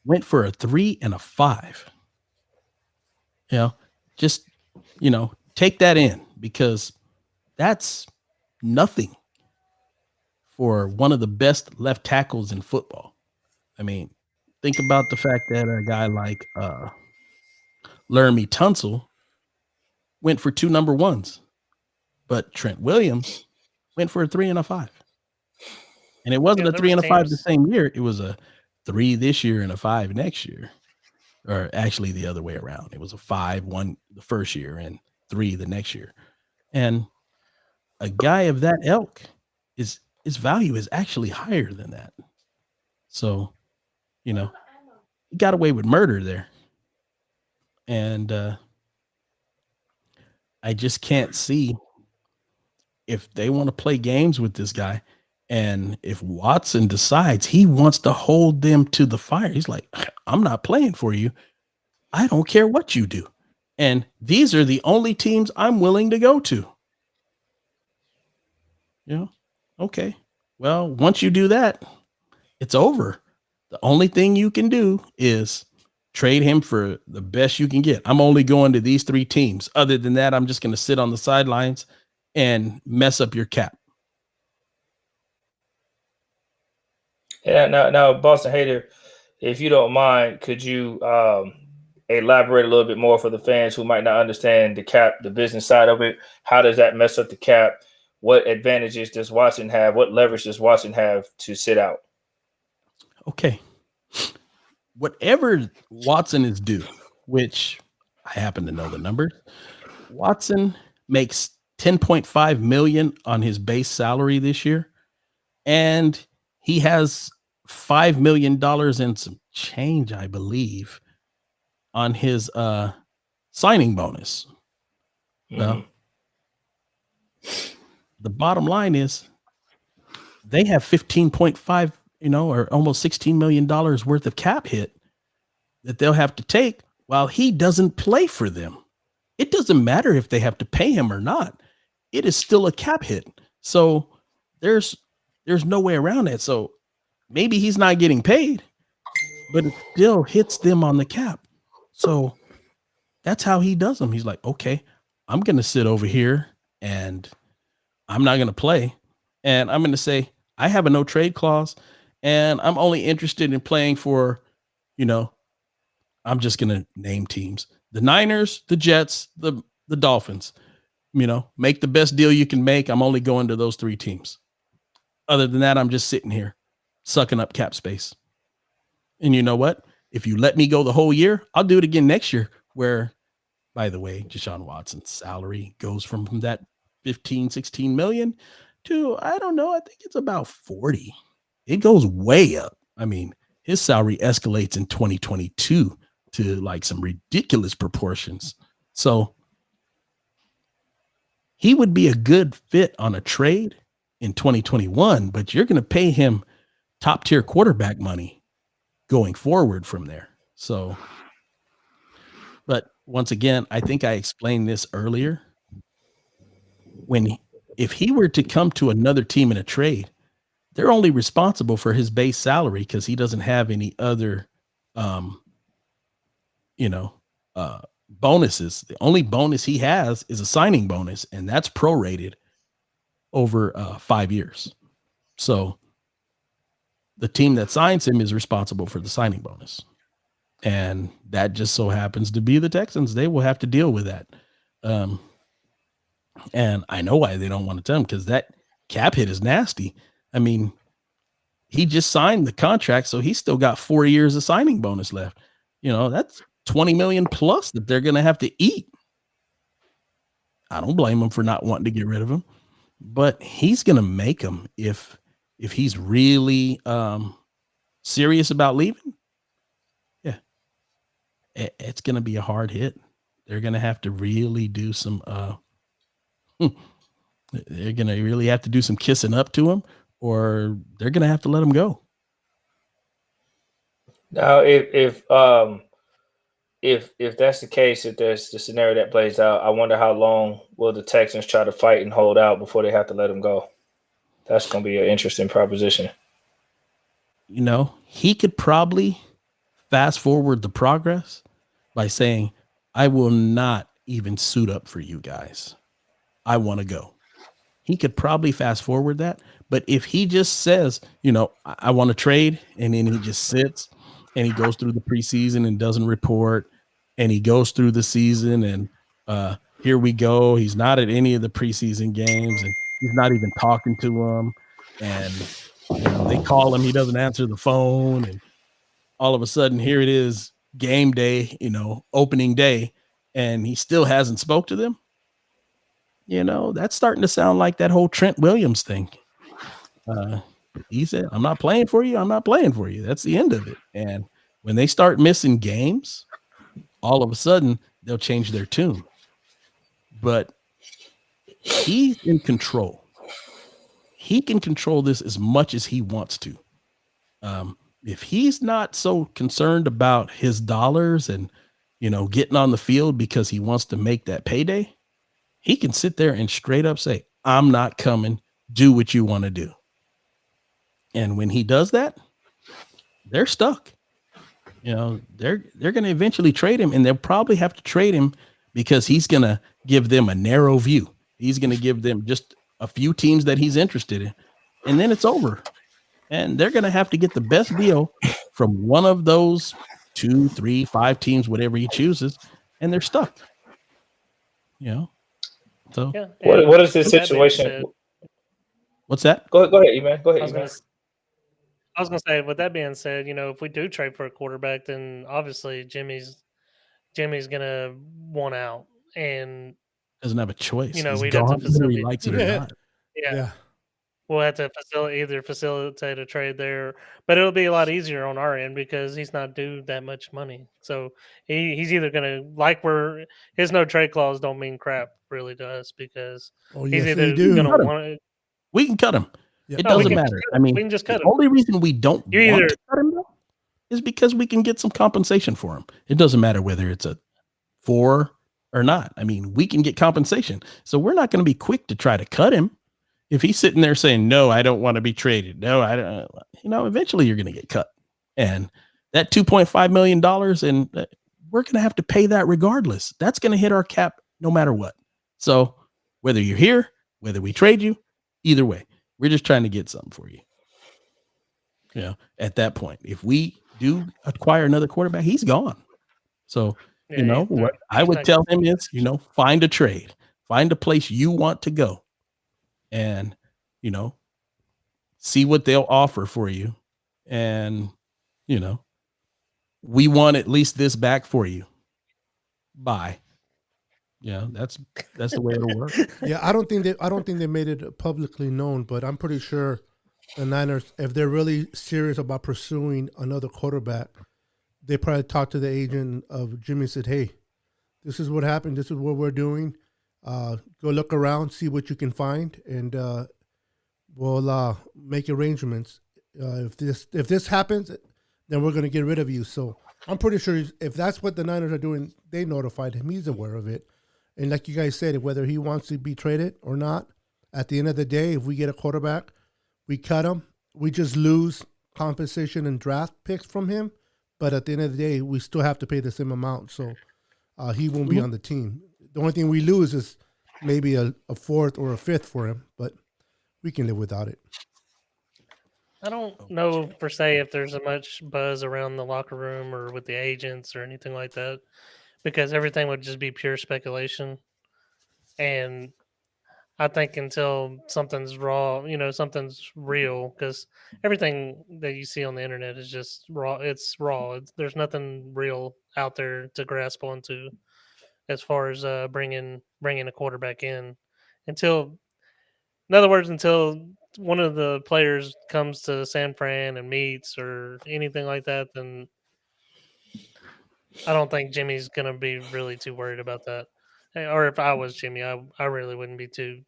went for a 3 and a 5. Just take that in, because that's nothing for one of the best left tackles in football. I mean, think about the fact that a guy like Laramie Tunsil went for 2 number 1s, but Trent Williams went for a 3 and a 5. And it wasn't a 3 and a 5 the same year. It was a 3 this year and a 5 next year. Or actually the other way around. It was a 5-1 the first year and 3 the next year. And a guy of that ilk, his value is actually higher than that. So, he got away with murder there. And I just can't see, if they want to play games with this guy, and if Watson decides he wants to hold them to the fire, he's like, I'm not playing for you. I don't care what you do. And these are the only teams I'm willing to go to. Okay. Well, once you do that, it's over. The only thing you can do is trade him for the best you can get. I'm only going to these 3 teams. Other than that, I'm just going to sit on the sidelines and mess up your cap. Yeah, now Boston Hater, if you don't mind, could you elaborate a little bit more for the fans who might not understand the cap, the business side of it? How does that mess up the cap? What advantages does Watson have? What leverage does Watson have to sit out? Okay. Whatever Watson is due, which I happen to know the numbers, Watson makes $10.5 million on his base salary this year, and he has $5 million and some change, I believe, on his signing bonus. Well, the bottom line is they have 15.5, or almost $16 million worth of cap hit that they'll have to take while he doesn't play for them. It doesn't matter if they have to pay him or not. It is still a cap hit. So there's no way around that. So maybe he's not getting paid, but it still hits them on the cap. So that's how he does them. He's like, okay, I'm going to sit over here and I'm not going to play. And I'm going to say, I have a no trade clause and I'm only interested in playing for, I'm just going to name teams, the Niners, the Jets, the Dolphins, make the best deal you can make. I'm only going to those three teams. Other than that, I'm just sitting here sucking up cap space. And you know what? If you let me go the whole year, I'll do it again next year where, by the way, Deshaun Watson's salary goes from that 15, 16 million to, I don't know, I think it's about 40. It goes way up. I mean, his salary escalates in 2022 to like some ridiculous proportions. So he would be a good fit on a trade in 2021, but you're going to pay him top tier quarterback money going forward from there. So, but once again, I think I explained this earlier. If he were to come to another team in a trade, they're only responsible for his base salary because he doesn't have any other, bonuses. The only bonus he has is a signing bonus, and that's prorated over 5 years. So the team that signs him is responsible for the signing bonus. And that just so happens to be the Texans. They will have to deal with that. And I know why they don't want to tell him, because that cap hit is nasty. I mean, he just signed the contract, so he's still got 4 years of signing bonus left. That's 20 million plus that they're going to have to eat. I don't blame him for not wanting to get rid of him, but he's going to make them if he's really serious about leaving. Yeah, it's going to be a hard hit. They're going to have to really do some they're going to really have to do some kissing up to him, or they're going to have to let him go. Now, if that's the case, if there's the scenario that plays out, I wonder how long will the Texans try to fight and hold out before they have to let him go? That's going to be an interesting proposition. He could probably fast forward the progress by saying, I will not even suit up for you guys. I want to go. He could probably fast forward that. But if he just says, I want to trade, and then he just sits and he goes through the preseason and doesn't report, and he goes through the season and here we go. He's not at any of the preseason games, and he's not even talking to them. And, they call him, he doesn't answer the phone. And all of a sudden, here it is, game day, opening day, and he still hasn't spoke to them. That's starting to sound like that whole Trent Williams thing. He said, I'm not playing for you. I'm not playing for you. That's the end of it. And when they start missing games, all of a sudden they'll change their tune. But he's in control. He can control this as much as he wants to. If he's not so concerned about his dollars and, getting on the field because he wants to make that payday, he can sit there and straight up say, I'm not coming. Do what you want to do. And when he does that, they're stuck. They're going to eventually trade him, and they'll probably have to trade him because he's going to give them a narrow view. He's going to give them just a few teams that he's interested in, and then it's over. And they're going to have to get the best deal from one of those 2, 3, 5 teams, whatever he chooses, and they're stuck. So Yeah. What is this with that being situation? said- what's that? Go ahead, E-Man. Go I ahead, was E-Man. gonna I was gonna say, with that being said, if we do trade for a quarterback, then obviously Jimmy's gonna want out, and Doesn't have a choice. He's we'd have to gone whether he facilitate. likes it or not. Yeah, we'll have to facilitate a trade there, but it'll be a lot easier on our end because he's not due that much money. So he's either gonna his no trade clause don't mean crap really to us because he's yes, either they do. gonna want to. We can cut him. Yeah. It No, we doesn't can matter. just I mean, we can just cut the him. only reason we don't You want either- to cut him though is because we can get some compensation for him. It doesn't matter whether it's a 4 or not. I mean, we can get compensation. So we're not going to be quick to try to cut him. If he's sitting there saying, no, I don't want to be traded. No, I don't, eventually you're going to get cut. And that $2.5 million, and we're going to have to pay that regardless. That's going to hit our cap no matter what. So whether you're here, whether we trade you, either way, we're just trying to get something for you. At that point, if we do acquire another quarterback, he's gone. So, what I would tell him is, find a trade, find a place you want to go and, see what they'll offer for you. And, we want at least this back for you. Bye. Yeah, that's the way it'll work. Yeah, I don't think they made it publicly known, but I'm pretty sure the Niners, if they're really serious about pursuing another quarterback, they probably talked to the agent of Jimmy and said, "Hey, this is what happened. This is what we're doing. Go look around, see what you can find, and we'll make arrangements. If this happens, then we're going to get rid of you." So I'm pretty sure if that's what the Niners are doing, they notified him. He's aware of it. And like you guys said, whether he wants to be traded or not, at the end of the day, if we get a quarterback, we cut him. We just lose compensation and draft picks from him. But at the end of the day, we still have to pay the same amount. So he won't be on the team. The only thing we lose is maybe a fourth or a fifth for him, but we can live without it. I don't know per se if there's much buzz around the locker room or with the agents or anything like that, because everything would just be pure speculation. And I think until something's raw, something's real, because everything that you see on the internet is just raw. It's raw. There's nothing real out there to grasp onto as far as bringing a quarterback in until one of the players comes to San Fran and meets or anything like that, then I don't think Jimmy's going to be really too worried about that. Or if I was Jimmy, I really wouldn't be too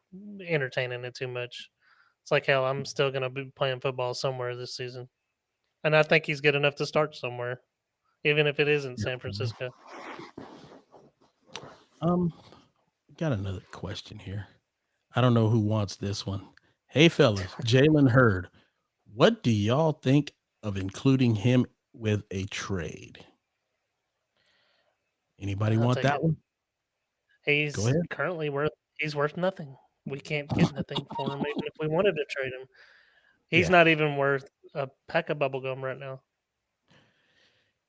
entertaining it too much. It's like, hell, I'm still going to be playing football somewhere this season. And I think he's good enough to start somewhere, even if it isn't San Francisco. Got another question here. I don't know who wants this one. Hey, fellas, Jalen Hurd, what do y'all think of including him with a trade? Anybody I'll want take that it. one? He's Go ahead. currently worth nothing. We can't get nothing for him, even if we wanted to trade him. He's not even worth a pack of bubblegum right now.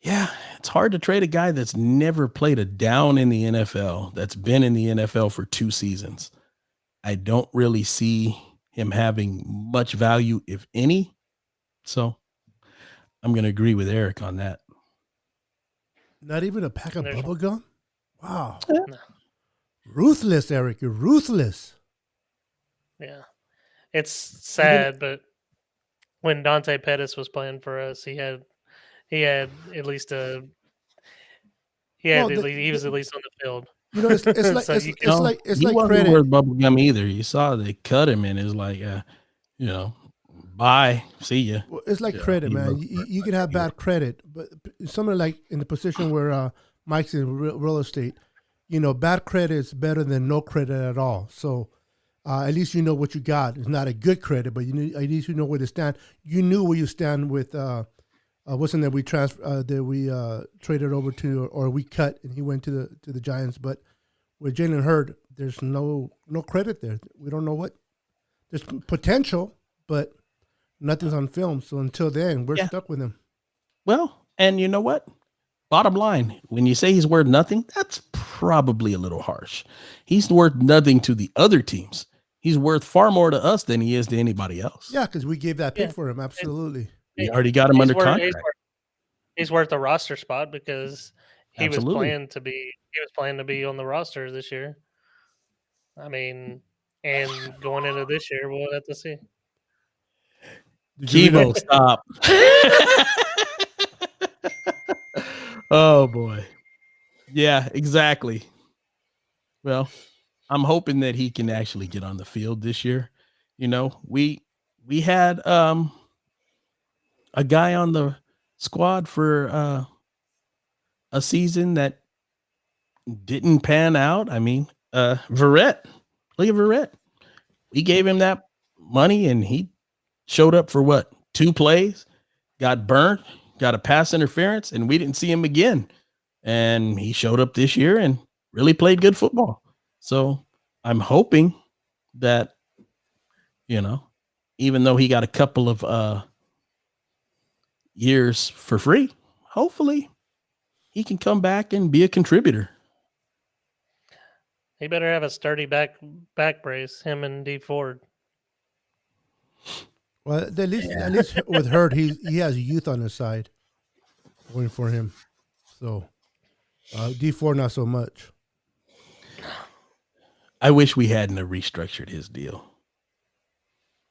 Yeah, it's hard to trade a guy that's never played a down in the NFL, that's been in the NFL for 2 seasons. I don't really see him having much value, if any. So I'm going to agree with Eric on that. Not even a pack of bubble gum? Wow. No. Ruthless, Eric. You're ruthless. Yeah. It's sad, but when Dante Pettis was playing for us, he had at least he was at least on the field. It's like So it's he like wasn't credit. worth bubblegum either. You saw they cut him and it's like, bye, see ya. Well, it's like credit, man. You can have bad credit, but somebody like in the position where Mike's in real estate, bad credit is better than no credit at all. So at least you know what you got. It's not a good credit, but at least you know where to stand. You knew where you stand with wasn't that we traded over to or we cut and he went to the Giants. But with Jalen Hurd, there's no credit there. We don't know what there's potential, but nothing's on film. So until then, we're stuck with him. Well, and you know what? Bottom line, when you say he's worth nothing, that's probably a little harsh. He's worth nothing to the other teams. He's worth far more to us than he is to anybody else. Yeah, because we gave that pick Yeah. for him. Absolutely. We already got him under contract. He's worth a roster spot because he was Absolutely. planned to be on the roster this year. I mean, and going into this year, we'll have to see. Did you read Kibo, stop. Oh boy. Yeah, exactly. Well, I'm hoping that he can actually get on the field this year. You know, we had a guy on the squad for a season that didn't pan out. I mean, Verrett. Look at Verrett. We gave him that money and he showed up for what? 2 plays, got burnt, got a pass interference, and we didn't see him again. And he showed up this year and really played good football. So I'm hoping that, you know, even though he got a couple of years for free, hopefully he can come back and be a contributor. He better have a sturdy back brace, him and D Ford. Well, at least with Hurd, he has youth on his side going for him. So D4 not so much. I wish we hadn't have restructured his deal.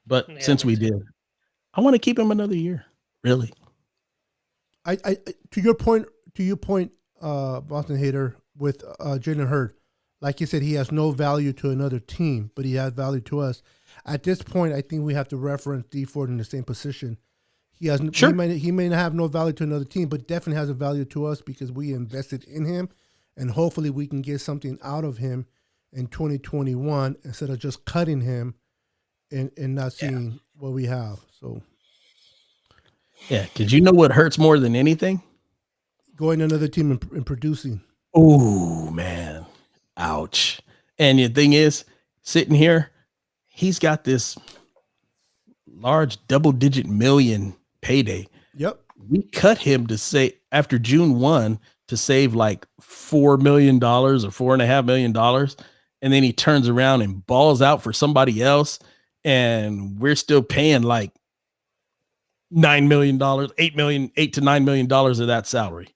But Yeah, since me we too. did, I want to keep him another year. Really. I to your point, Boston Hater, with Jalen Hurd, like you said, he has no value to another team, but he has value to us. At this point, I think we have to reference D Ford in the same position. Sure. He may not have no value to another team, but definitely has a value to us because we invested in him, and hopefully we can get something out of him in 2021 instead of just cutting him and not seeing what we have. So Yeah, because you know what hurts more than anything? going to another team and producing. Oh, man. Ouch. And the thing is, sitting here, he's got this large double-digit million payday. Yep. We cut him to say after June 1 to save like $4 million or $4.5 million. And then he turns around and balls out for somebody else. And we're still paying like $9 million, $8 to $9 million of that salary.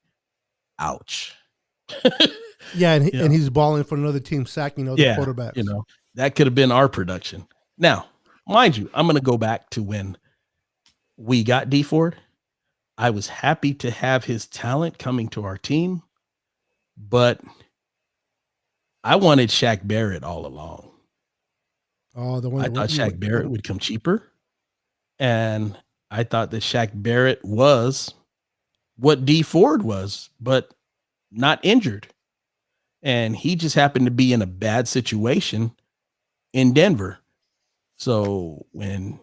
Ouch. Yeah, and he's balling for another team, sacking other quarterbacks. You know, that could have been our production. Now, mind you, I'm going to go back to when we got D Ford. I was happy to have his talent coming to our team, but I wanted Shaq Barrett all along. Oh, the one I thought Shaq Barrett would come cheaper, and I thought that Shaq Barrett was what D Ford was, but not injured. And he just happened to be in a bad situation in Denver. So when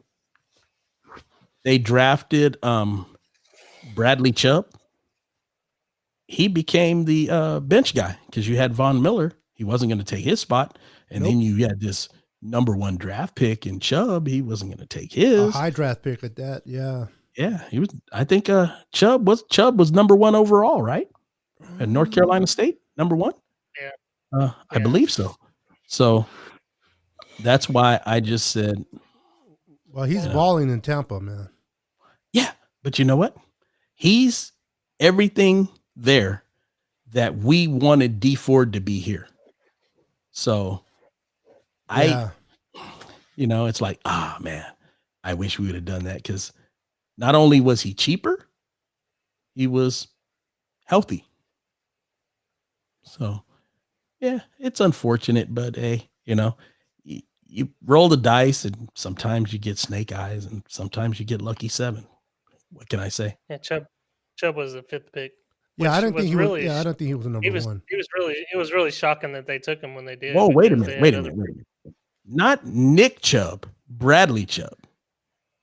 they drafted Bradley Chubb, he became the bench guy because you had Von Miller. He wasn't going to take his spot. And then you had this number 1 draft pick in Chubb. He wasn't going to take his. A high draft pick at that. Yeah. Yeah. He was, I think Chubb was number 1 overall, right? At North Carolina State, number 1. Yeah. I believe so. So that's why I just said. Well, he's balling in Tampa, man. Yeah. But you know what? He's everything there that we wanted D Ford to be here. So it's like, man, I wish we would have done that because not only was he cheaper, he was healthy. So, yeah, it's unfortunate, but hey, you roll the dice and sometimes you get snake eyes and sometimes you get lucky 7. What can I say? Yeah, Chubb was the 5th pick. Yeah, I don't think he was. Yeah, I don't think he was the number 1. It was really shocking that they took him when they did. Whoa, wait a minute. Not Nick Chubb, Bradley Chubb.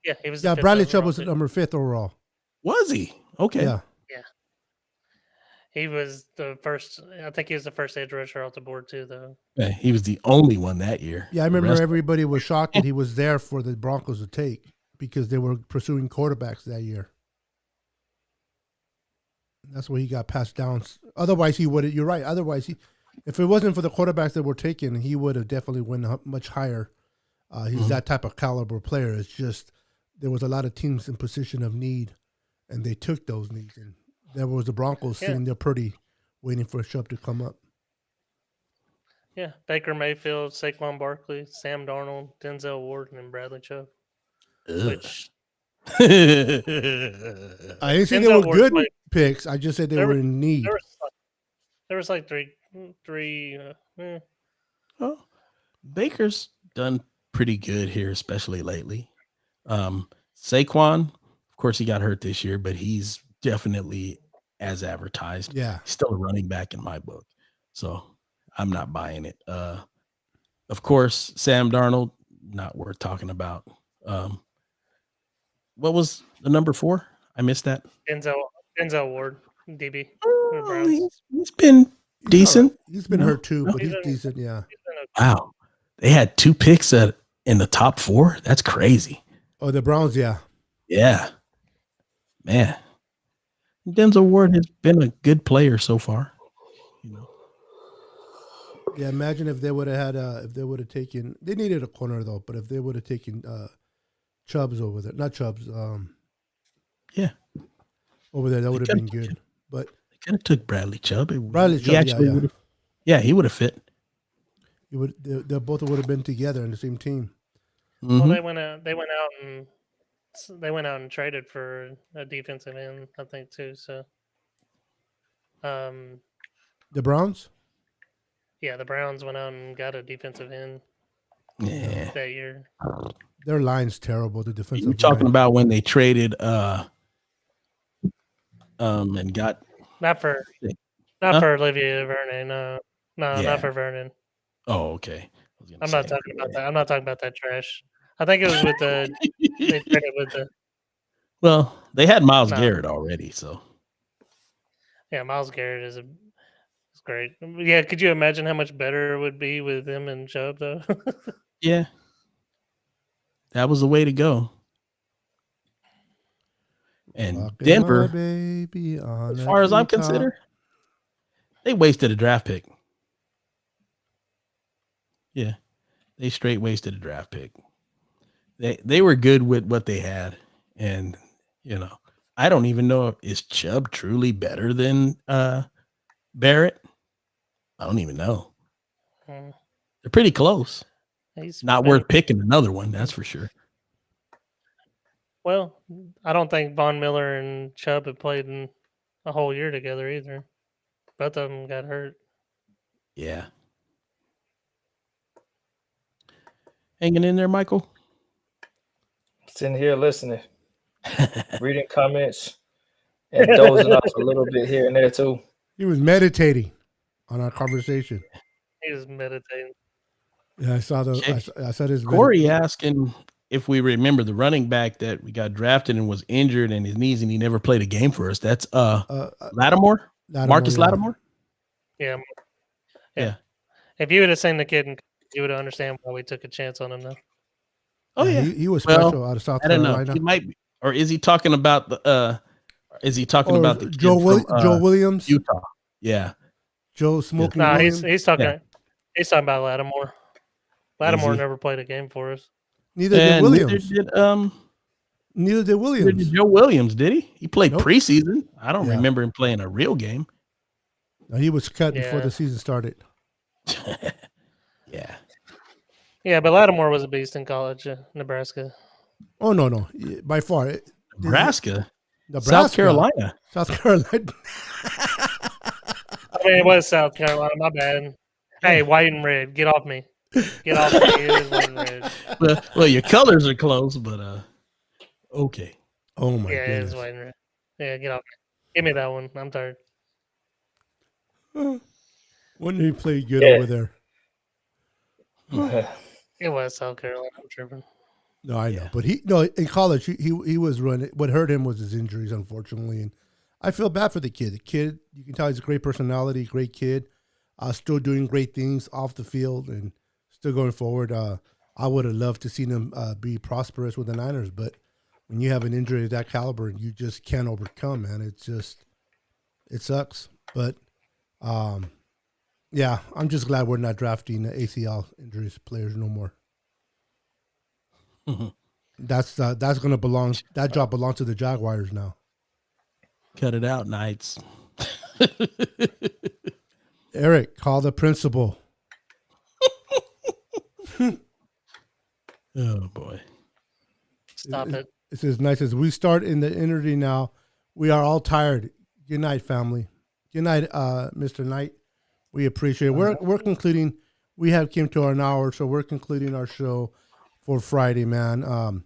Yeah, he was. Yeah, Bradley Chubb was number 5th overall. Was he? Okay. Yeah. He was the first. I think he was the first edge rusher off the board too, though. Yeah, he was the only one that year. Yeah, I remember everybody was shocked that he was there for the Broncos to take because they were pursuing quarterbacks that year. That's where he got passed down. Otherwise, he would. You're right. Otherwise, if it wasn't for the quarterbacks that were taken, he would have definitely went much higher. He's that type of caliber player. It's just there was a lot of teams in position of need, and they took those needs. And there was the Broncos sitting there pretty, waiting for Chubb to come up. Yeah, Baker Mayfield, Saquon Barkley, Sam Darnold, Denzel Ward, and then Bradley Chubb. Which I didn't say they were good picks. I just said they were in need. There was like three. Oh, Baker's done pretty good here, especially lately. Saquon, of course, he got hurt this year, but he's definitely as advertised. Yeah, he's still a running back in my book, so I'm not buying it. Of course, Sam Darnold, not worth talking about. What was the number 4? I missed that. Denzel Ward, DB. He's been decent. He's been hurt too, but he's decent. Yeah. Wow, they had 2 picks in the top 4. That's crazy. Oh, the Browns, yeah. Yeah, man. Denzel Ward has been a good player so far. Yeah, imagine if they would have had taken. They needed a corner though, but if they would have taken Chubbs over there, not Chubbs. Over there, that would have been good. But they could have took Bradley Chubb. Bradley Chubb, he would have fit. They both would have been together in the same team. Mm-hmm. Well, they went out and traded for a defensive end, I think too. So, the Browns. Yeah, the Browns went out and got a defensive end. Yeah, that year. Their line's terrible. The defensive. You're talking about when they traded, and got not for Olivier Vernon. No, not for Vernon. Oh, okay. I'm not talking about that. I'm not talking about that trash. I think it was with the. They traded with the. Well, they had Myles Garrett already, so. Yeah, Myles Garrett is great. Yeah, could you imagine how much better it would be with him and Chubb, though? Yeah. That was the way to go. And Denver, as far as I'm concerned, they wasted a draft pick. Yeah. They straight wasted a draft pick. They were good with what they had. And, I don't even know is Chubb truly better than Barrett? I don't even know. They're pretty close. He's not worth picking another one, that's for sure. Well, I don't think Von Miller and Chubb have played in a whole year together either. Both of them got hurt. Yeah. Hanging in there, Michael? Sitting here listening, reading comments, and dozing off a little bit here and there too. He was meditating on our conversation. He was meditating. Yeah, I saw I saw his. Corey asking if we remember the running back that we got drafted and was injured in his knees and he never played a game for us. That's Lattimore? Marcus Lattimore? Yeah. If you would have seen the kid, you would understand why we took a chance on him though. Oh yeah, he was special out of South Carolina. I don't know. He might be, or is he talking about the? Is he talking about the Joe Williams, Utah? Yeah, Joe Smoking. No, Williams. he's talking. Yeah. He's talking about Lattimore. Lattimore never played a game for us. Neither did Williams. Neither did Williams. Neither did Joe Williams, did he? He played preseason. I don't remember him playing a real game. No, he was cut before the season started. Yeah. Yeah, but Lattimore was a beast in college, Nebraska. Oh no, by far. Nebraska, South Carolina. I mean, it was South Carolina. My bad. Hey, white and red, get off me. Get off me. It is white and red. Well, your colors are close, but okay. Oh my goodness. Yeah, it is white and red. Yeah, get off me. Give me that one. I'm tired. When did he play good over there? It was South Carolina. I'm tripping. No, I know, but in college he was running. What hurt him was his injuries, unfortunately, and I feel bad for the kid. The kid, you can tell he's a great personality, great kid, still doing great things off the field and still going forward. I would have loved to see him be prosperous with the Niners, but when you have an injury of that caliber, you just can't overcome, man. It's just It sucks, but yeah, I'm just glad we're not drafting ACL injuries players no more. That's gonna belong. That job belongs to the Jaguars now. Cut it out, Knights. Eric, call the principal. Oh boy. Stop it. It's as nice as we start in the interview now. We are all tired. Good night, family. Good night, Mr. Knight. We appreciate it. We're concluding. We have came to an hour, so we're concluding our show for Friday, man.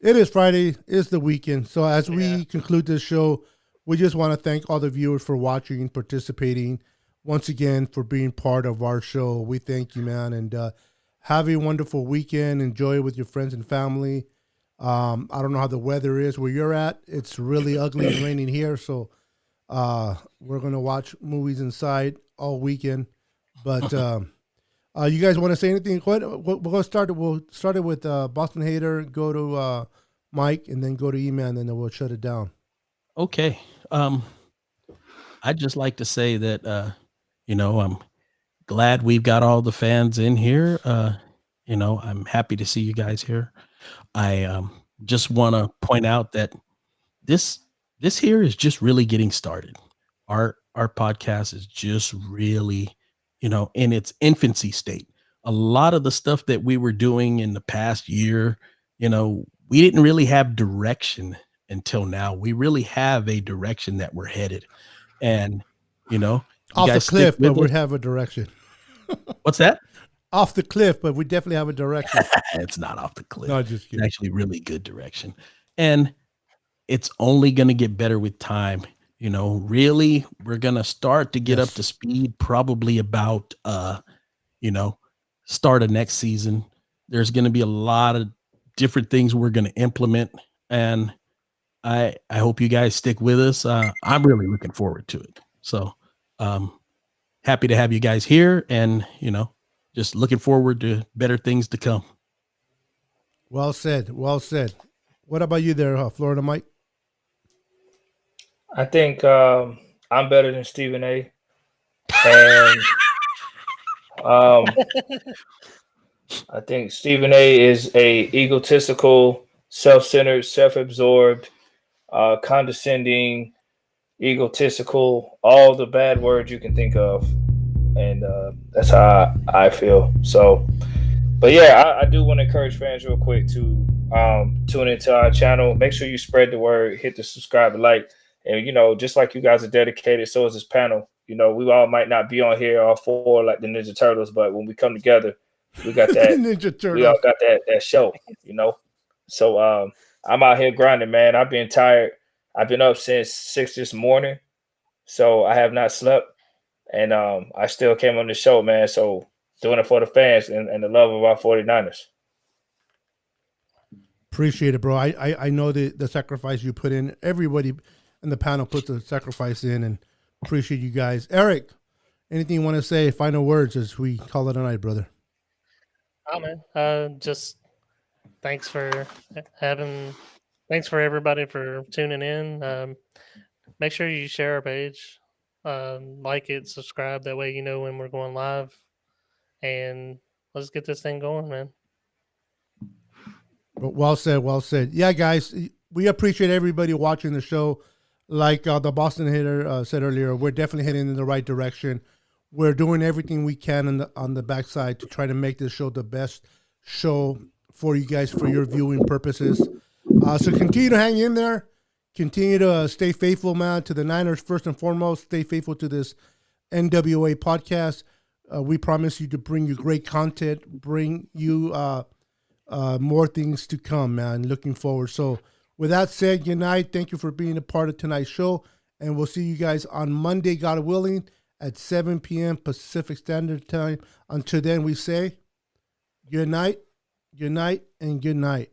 It is Friday. It's the weekend. So as we conclude this show, we just want to thank all the viewers for watching, participating, once again for being part of our show. We thank you, man, and have a wonderful weekend. Enjoy it with your friends and family. I don't know how the weather is where you're at. It's really ugly and raining here, so we're gonna watch movies inside all weekend. But you guys want to say anything? Go ahead. We'll start it with Boston Hater. Go to Mike, and then go to E-Man, and then we'll shut it down. Okay. I'd just like to say that I'm glad we've got all the fans in here. I'm happy to see you guys here. I just want to point out that this here is just really getting started. Our podcast is just really, in its infancy state. A lot of the stuff that we were doing in the past year, we didn't really have direction until now. We really have a direction that we're headed. And, off the cliff, but we have a direction. What's that? Off the cliff, but we definitely have a direction. It's not off the cliff. No, just kidding. It's actually really good direction. And it's only going to get better with time. Really, we're going to start to get up to speed probably about, start of next season. There's going to be a lot of different things we're going to implement. And I hope you guys stick with us. I'm really looking forward to it. So happy to have you guys here, and, just looking forward to better things to come. Well said. Well said. What about you there, Florida Mike? I think I'm better than Stephen A. And I think Stephen A. is a egotistical, self-centered, self-absorbed, condescending, egotistical, all the bad words you can think of. And that's how I feel. So, but yeah, I do want to encourage fans real quick to tune into our channel. Make sure you spread the word, hit the subscribe, like, and just like you guys are dedicated, so is this panel. We all might not be on here all four like the Ninja Turtles, but when we come together, we got that Ninja Turtles. We all got that show, So I'm out here grinding, man. I've been tired. I've been up since 6 this morning, so I have not slept. And I still came on the show, man. So doing it for the fans and the love of our 49ers. Appreciate it, bro. I know the sacrifice you put in. Everybody in the panel puts the sacrifice in, and appreciate you guys. Eric, anything you want to say? Final words as we call it a night, brother. Oh man, just thanks for everybody for tuning in. Make sure you share our page. Like it, subscribe. That way you know when we're going live. And let's get this thing going, man. Well said, well said. Yeah, guys, we appreciate everybody watching the show. Like the Boston Hitter said earlier, we're definitely heading in the right direction. We're doing everything we can on the backside to try to make this show the best show for you guys, for your viewing purposes. So continue to hang in there. Continue to stay faithful, man, to the Niners first and foremost. Stay faithful to this N.W.A. podcast. We promise you to bring you great content, bring you more things to come, man. Looking forward. So with that said, good night. Thank you for being a part of tonight's show. And we'll see you guys on Monday, God willing, at 7 p.m. Pacific Standard Time. Until then, we say good night, and good night.